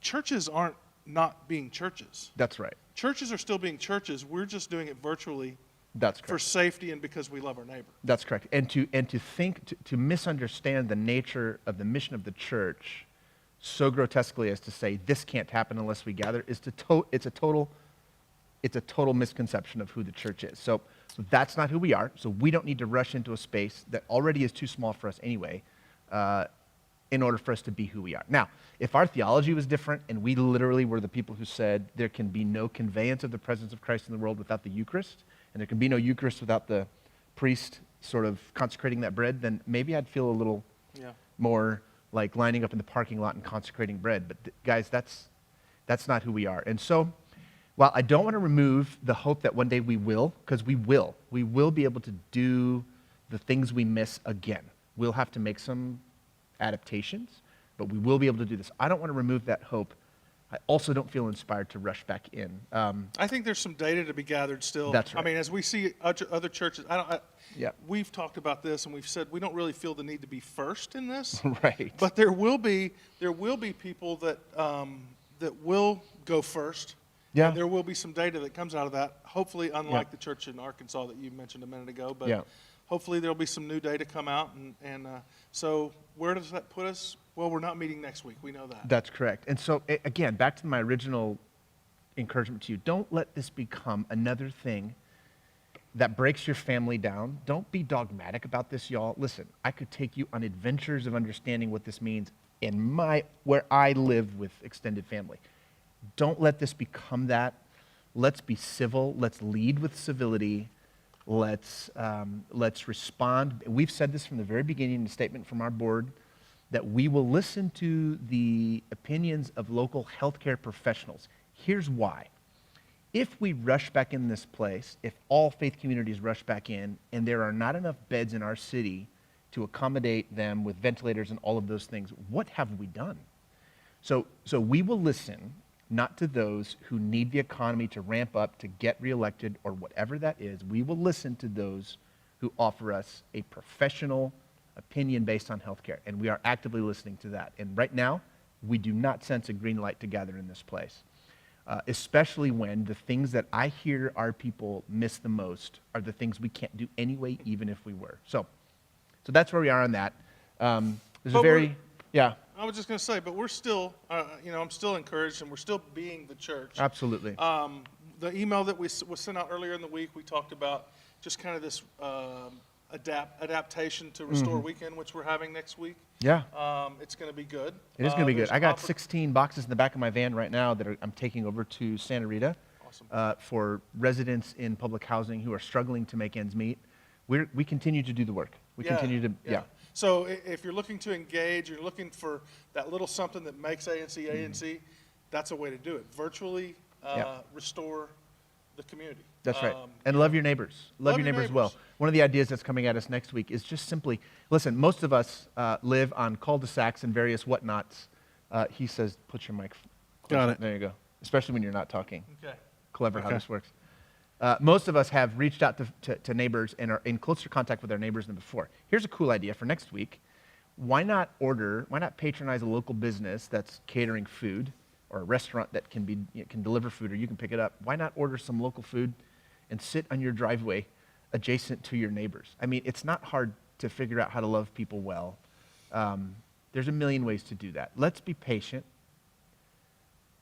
churches aren't not being churches. That's right. Churches are still being churches. We're just doing it virtually That's for correct. safety and because we love our neighbor. That's correct. And to misunderstand the nature of the mission of the church so grotesquely as to say this can't happen unless we gather it's a total misconception of who the church is. So that's not who we are. So we don't need to rush into a space that already is too small for us anyway, in order for us to be who we are. Now, if our theology was different and we literally were the people who said there can be no conveyance of the presence of Christ in the world without the Eucharist, and there can be no Eucharist without the priest sort of consecrating that bread, then maybe I'd feel a little more like lining up in the parking lot and consecrating bread. But guys, that's not who we are. And so, while I don't want to remove the hope that one day we will, because we will be able to do the things we miss again. We'll have to make some adaptations, but we will be able to do this. I don't want to remove that hope. I also don't feel inspired to rush back in. I think there's some data to be gathered still. That's right. I mean, as we see other churches, Yeah. we've talked about this and we've said we don't really feel the need to be first in this. Right. But there will be people that will go first. Yeah. And there will be some data that comes out of that. Hopefully, unlike the church in Arkansas that you mentioned a minute ago, but hopefully there'll be some new data come out. And so where does that put us? Well, we're not meeting next week. We know that. That's correct. And so, again, back to my original encouragement to you, don't let this become another thing that breaks your family down. Don't be dogmatic about this, y'all. Listen, I could take you on adventures of understanding what this means in where I live with extended family. Don't let this become that. Let's be civil. Let's lead with civility. Let's respond. We've said this from the very beginning in the statement from our board, that we will listen to the opinions of local healthcare professionals. Here's why. If we rush back in this place, if all faith communities rush back in, and there are not enough beds in our city to accommodate them with ventilators and all of those things, what have we done? So we will listen, not to those who need the economy to ramp up to get reelected or whatever that is. We will listen to those who offer us a professional opinion based on healthcare, and we are actively listening to that. And right now, we do not sense a green light to gather in this place, especially when the things that I hear our people miss the most are the things we can't do anyway, even if we were. So that's where we are on that. There's a very, I was just going to say, but we're still, I'm still encouraged, and we're still being the church. Absolutely. The email that was sent out earlier in the week, we talked about just kind of this adaptation to Restore Weekend, which we're having next week. Yeah. It's going to be good. It is going to be good. There's I got 16 boxes in the back of my van right now that I'm taking over to Santa Rita. Awesome. For residents in public housing who are struggling to make ends meet. We continue to do the work. We continue to, yeah. So if you're looking to engage, you're looking for that little something that makes ANC, that's a way to do it. Virtually restore the community. That's right. And love your neighbors. Love your neighbors well. One of the ideas that's coming at us next week is just simply, listen, most of us live on cul-de-sacs and various whatnots. He says, put your mic closer. Got it. There you go. Especially when you're not talking. Okay. Clever how this works. Most of us have reached out to neighbors and are in closer contact with our neighbors than before. Here's a cool idea for next week. Why not patronize a local business that's catering food, or a restaurant that can deliver food, or you can pick it up? Why not order some local food and sit on your driveway adjacent to your neighbors? I mean, it's not hard to figure out how to love people well. There's a million ways to do that. Let's be patient.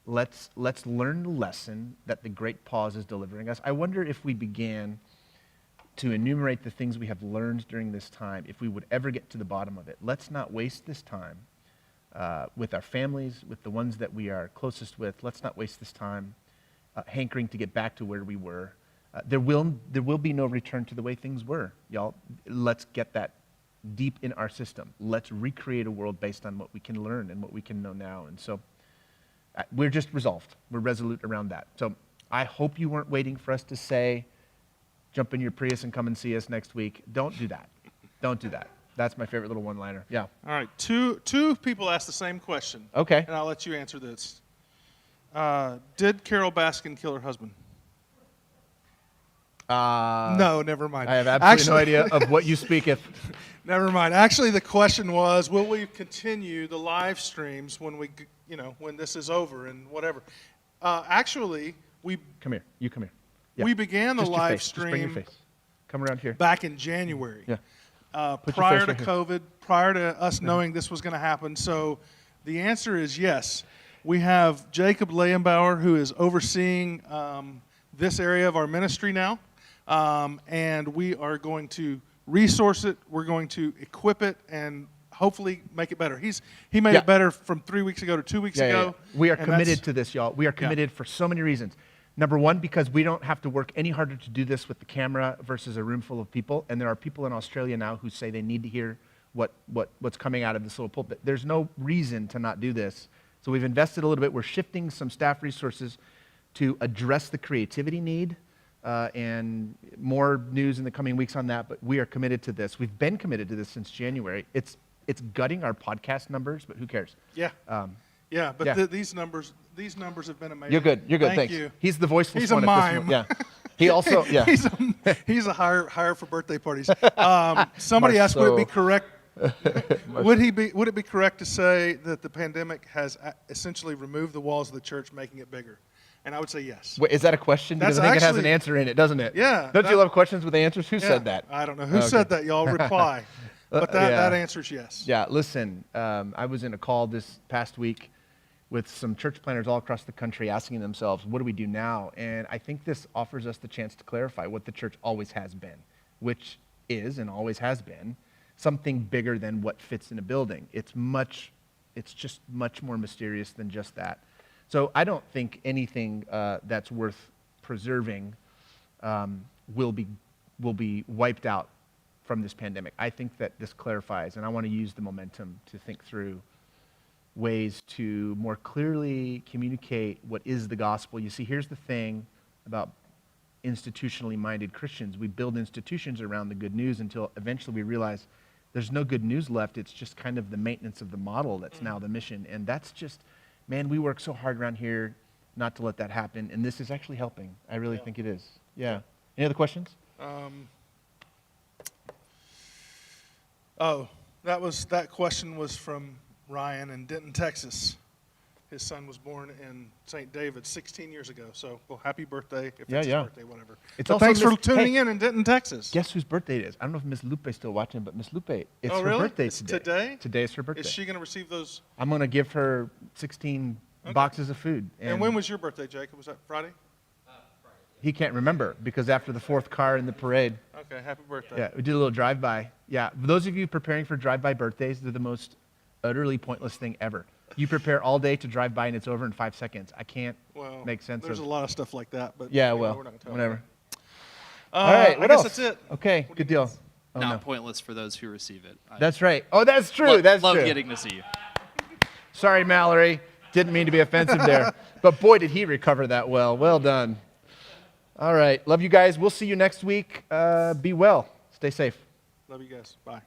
Let's learn the lesson that the great pause is delivering us. I wonder if we began to enumerate the things we have learned during this time, if we would ever get to the bottom of it. Let's not waste this time with our families, with the ones that we are closest with. Let's not waste this time hankering to get back to where we were. There will be no return to the way things were, y'all. Let's get that deep in our system. Let's recreate a world based on what we can learn and what we can know now. And so we're just resolved. We're resolute around that. So I hope you weren't waiting for us to say, jump in your Prius and come and see us next week. Don't do that. Don't do that. That's my favorite little one-liner. Yeah. All right. Two people asked the same question. Okay. And I'll let you answer this. Did Carol Baskin kill her husband? No, never mind. I have absolutely no idea of what you speaketh. Never mind. Actually, the question was, will we continue the live streams when when this is over and whatever? Actually, Come here. You come here. Yeah. we began the Just your live face. stream Just bring your face. Come around here. back in January. Yeah. Put your Prior face to right here. COVID, prior to us knowing this was going to happen. So the answer is yes. We have Jacob Leyenbauer, who is overseeing this area of our ministry now, and we are going to resource it. We're going to equip it and hopefully make it better. He made it better from 3 weeks ago to 2 weeks ago. We are and committed to this, y'all. We are committed for so many reasons. Number one, because we don't have to work any harder to do this with the camera versus a room full of people. And there are people in Australia now who say they need to hear what's coming out of this little pulpit. There's no reason to not do this. So we've invested a little bit. We're shifting some staff resources to address the creativity need, and more news in the coming weeks on that. But we are committed to this. We've been committed to this since January. It's gutting our podcast numbers, but who cares? Yeah. These numbers have been amazing. You're good. Thank Thanks. you. He's the voiceless He's a one mime. at this moment. Yeah. He also, yeah. he's a hire for birthday parties. Somebody asked, would it be correct? Would it be correct to say that the pandemic has essentially removed the walls of the church, making it bigger? And I would say yes. Wait, is that a question? Because That's I think it has an actually- answer in it, doesn't it? Yeah, Don't you love questions with answers? Who Yeah, said that? I don't know. Who said that, y'all? Reply. But that answer is yes. Yeah, listen, I was in a call this past week with some church planners all across the country asking themselves, what do we do now? And I think this offers us the chance to clarify what the church always has been, which is and always has been something bigger than what fits in a building. It's just much more mysterious than just that. So I don't think anything that's worth preserving will be wiped out from this pandemic. I think that this clarifies, and I want to use the momentum to think through ways to more clearly communicate what is the gospel. You see, here's the thing about institutionally minded Christians. We build institutions around the good news until eventually we realize there's no good news left. It's just kind of the maintenance of the model that's now the mission. And that's just, man, we work so hard around here not to let that happen. And this is actually helping. I really think it is. Yeah. Any other questions? That question was from Ryan in Denton, Texas. His son was born in St. David 16 years ago. So, well, happy birthday if it's his birthday, whatever. It's But also thanks for Miss- tuning hey. in Denton, Texas. Guess whose birthday it is? I don't know if Miss Lupe's still watching, but Miss Lupe, it's Oh, her really? birthday It's today. today? Today is her birthday. Is she going to receive those? I'm going to give her 16 boxes of food. And when was your birthday, Jacob? Was that Friday? He can't remember because after the fourth car in the parade. Okay, happy birthday. Yeah, we did a little drive-by. Yeah, for those of you preparing for drive-by birthdays, they're the most utterly pointless thing ever. You prepare all day to drive by and it's over in 5 seconds. I can't Well, make sense there's of. a lot of stuff like that, but Yeah, you know, well, we're not gonna talk whatever. about All right, it. what I guess else? that's it. Okay, What do good you deal. guys- Oh, Not no. pointless for those who receive it. That's right. Oh, that's true. That's love true. getting to see you. Sorry, Mallory. Didn't mean to be offensive there. But boy, did he recover that well. Well done. All right. Love you guys. We'll see you next week. Be well. Stay safe. Love you guys. Bye.